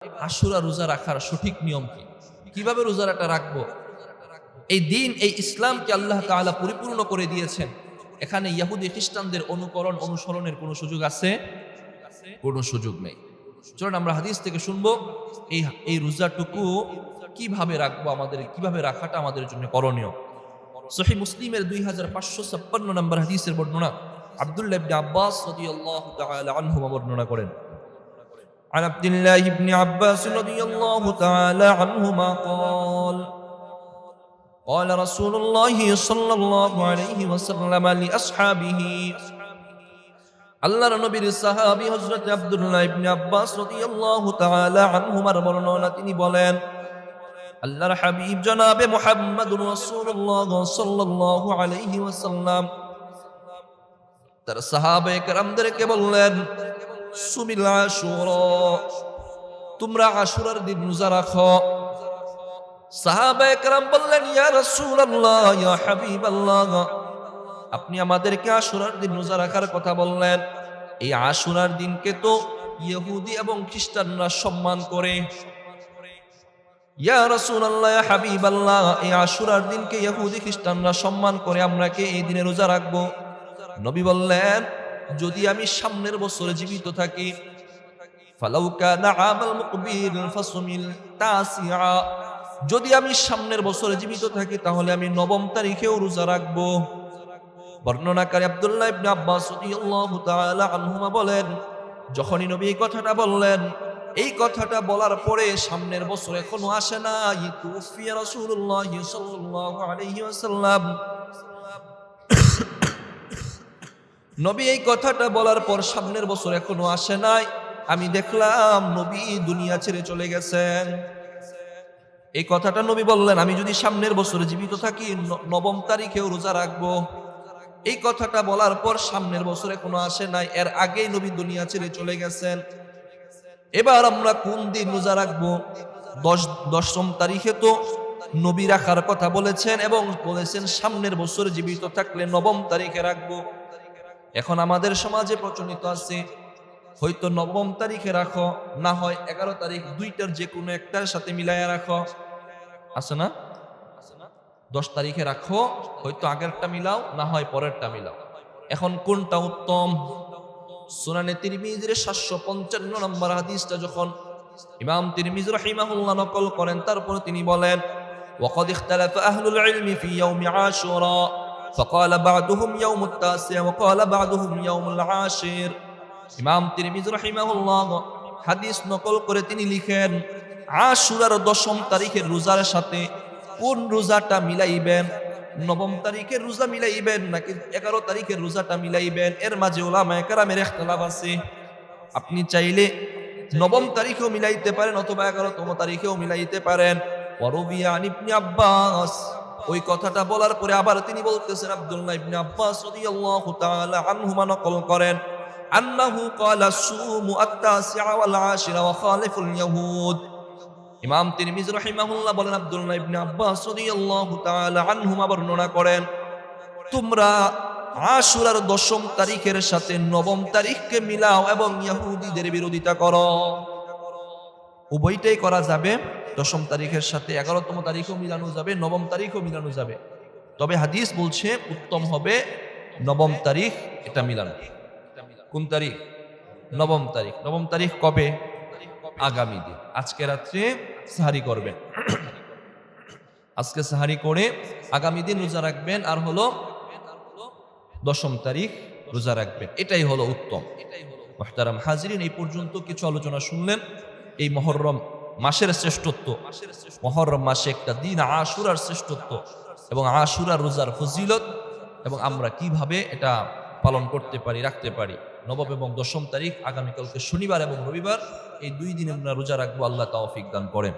আশুরা রোজা রাখার সঠিক নিয়ম কি, কিভাবে রোজাটা রাখবো? এই দিন, এই ইসলামকে আল্লাহ তাআলা পরিপূর্ণ করে দিয়েছেন। এখানে ইহুদি খ্রিস্টানদের অনুসরণের কোনো সুযোগ আছে? কোনো সুযোগ নেই। চলুন আমরা হাদিস থেকে শুনবো এই রোজাটুকু কিভাবে রাখবো, কিভাবে রাখাটা আমাদের জন্য করণীয়। সহিহ মুসলিমের 2556 নম্বর হাদিসের বর্ণনা আব্দুল্লাহ ইবনে আব্বাস রাদিয়াল্লাহু তাআলা আনহুমা বর্ণনা করেন। عن عبد الله بن عباس رضي الله تعالى عنهما قال رسول الله صلى الله عليه وسلم لأصحابه আল্লাহর নবীর সাহাবী হযরত আব্দুল্লাহ ইবনে আব্বাস রাদিয়াল্লাহু তাআলা আনহুমার বর্ণনা, তিনি বলেন, আল্লাহর হাবিব জনাবে মুহাম্মদুর রাসূলুল্লাহ সাল্লাল্লাহু আলাইহি ওয়াসাল্লাম তার সাহাবায়ে কেরামদেরকে বললেন, সুমিল আশুরা, তোমরা আশুরার দিন রোজা রাখো। সাহাবায়ে কেরাম বললেন, ইয়া রাসূলুল্লাহ, ইয়া হাবিবাল্লাহ, আপনি আমাদেরকে আশুরার দিন রোজা রাখার কথা বললেন। এই আশুরার দিনকে তো ইহুদি এবং খ্রিস্টানরা সম্মান করে। ইয়া রাসূলুল্লাহ, ইয়া হাবিবাল্লাহ, এই আশুরার দিনকে ইহুদি খ্রিস্টানরা সম্মান করে, আমরা কি এই দিনে রোজা রাখবো? নবী বললেন, যদি আমি সামনের বছরে জীবিত থাকি, ফালাউ কানা আমাল মুকবিল ফাসুমিল তাসিআ, যদি আমি সামনের বছরে জীবিত থাকি তাহলে আমি 9 তারিখেও রোজা রাখবো। বর্ণনাকারী আব্দুল্লাহ ইবনে আব্বাস রাদিয়াল্লাহু তাআলা আনহুমা বলেন, যখনই নবী এই কথাটা বললেন, এই কথাটা বলার পরে সামনের বছর এখনো আসে না, তুফিয়া রাসূলুল্লাহ সাল্লাল্লাহু আলাইহি ওয়াসাল্লাম, নবী এই কথাটা বলার পর সামনের বছর এখনো আসে নাই, আমি দেখলাম নবী দুনিয়া ছেড়ে চলে গেছেন। এই কথাটা নবী বললেন, আমি যদি সামনের বছরে জীবিত থাকি 9 তারিখেও রোজা রাখবো। এই কথাটা বলার পর সামনের বছর এখনো আসে নাই, এর আগেই নবী দুনিয়া ছেড়ে চলে গেছেন। এবার আমরা কোন দিন রোজা রাখবো? 10 তারিখে তো নবী রাখার কথা বলেছেন এবং বলেছেন সামনের বছর জীবিত থাকলে 9 তারিখে রাখবো। এখন আমাদের সমাজে প্রচলিত আছে, হয়তো 9 তারিখে রাখো, না হয় 11 তারিখ, দুইটার যে কোনো একটার সাথে মিলাইয়া রাখো, আছে না? 10 তারিখে রাখো, হয়তো আগেরটা মিলাও, না হয় পরেরটা মিলাও। এখন কোনটা উত্তম? সুনানে তিরমিজির 755 নম্বর হাদিসটা যখন ইমাম তিরমিজি রাহিমাহুল্লাহ নকল করেন, তারপর তিনি বলেন, ওয়াকাদ ইখতালাফা আহলুল ইলমি ফি ইয়াউমি আশুরা فقال بعضهم يوم التاسع وقال بعضهم يوم العاشر। ইমাম তিরমিজি রাহিমাহুল্লাহ হাদিস নকল করে তিনি লিখেন, আশুরার 10 তারিখের রোজার সাথে কোন রোজাটা মিলাইবেন? 9 তারিখের রোজা মিলাইবেন নাকি 11 তারিখের রোজাটা মিলাইবেন? এর মাঝে উলামায়ে কেরামের ইখতিলাফ আছে। আপনি চাইলে 9 তারিখেও মিলাইতে পারেন অথবা 11তম তারিখেও মিলাইতে পারেন। ওয়ারুবিয়া আন ইবনে আব্বাস, ওই কথাটা বলার পরে আবার তিনি বলতেছেন, আব্দুল্লাহ ইবনে আব্বাস রাদিয়াল্লাহু তাআলা আনহুমা নকল করেন, আন্নাহু ক্বালা সুমু আত-তাসিআ ওয়াল আশিরা ওয়া খালিফুল ইয়াহুদ। ইমাম তিরমিজি রাহিমাহুল্লাহ বলেন, আব্দুল্লাহ ইবনে আব্বাস রাদিয়াল্লাহু তাআলা আনহুমা বর্ণনা করেন, তোমরা আশুরার 10 তারিখের সাথে 9 তারিখকে মিলাও এবং ইহুদিদের বিরোধিতা করো। উভয়টাই করা যাবে, 10 তারিখের সাথে 11তম তারিখও মিলানো যাবে, 9 তারিখও মিলানো যাবে। তবে হাদিস বলছে উত্তম হবে 9 তারিখ এটা মিলানো। কোন তারিখ? 9 তারিখ। 9 তারিখ কবে? আগামী দিন। আজকে রাত্রে সাহারি করবেন, আজকে সাহারি করে আগামী দিন রোজা রাখবেন, আর হলো 10 তারিখ রোজা রাখবেন, এটাই হলো উত্তম। মুহতারাম হাজিরিন, এই পর্যন্ত কিছু আলোচনা শুনলেন এই মুহররম মাসের শ্রেষ্ঠত্ব, মুহররম মাসে একটা দিন আশুরার শ্রেষ্ঠত্ব এবং আশুরার রোজার ফজিলত, এবং আমরা কিভাবে এটা পালন করতে পারি, রাখতে পারি। 9 এবং 10 তারিখ আগামীকালকে শনিবার এবং রবিবার, এই 2 দিন আমরা রোজা রাখবো। আল্লাহ তৌফিক দান করেন।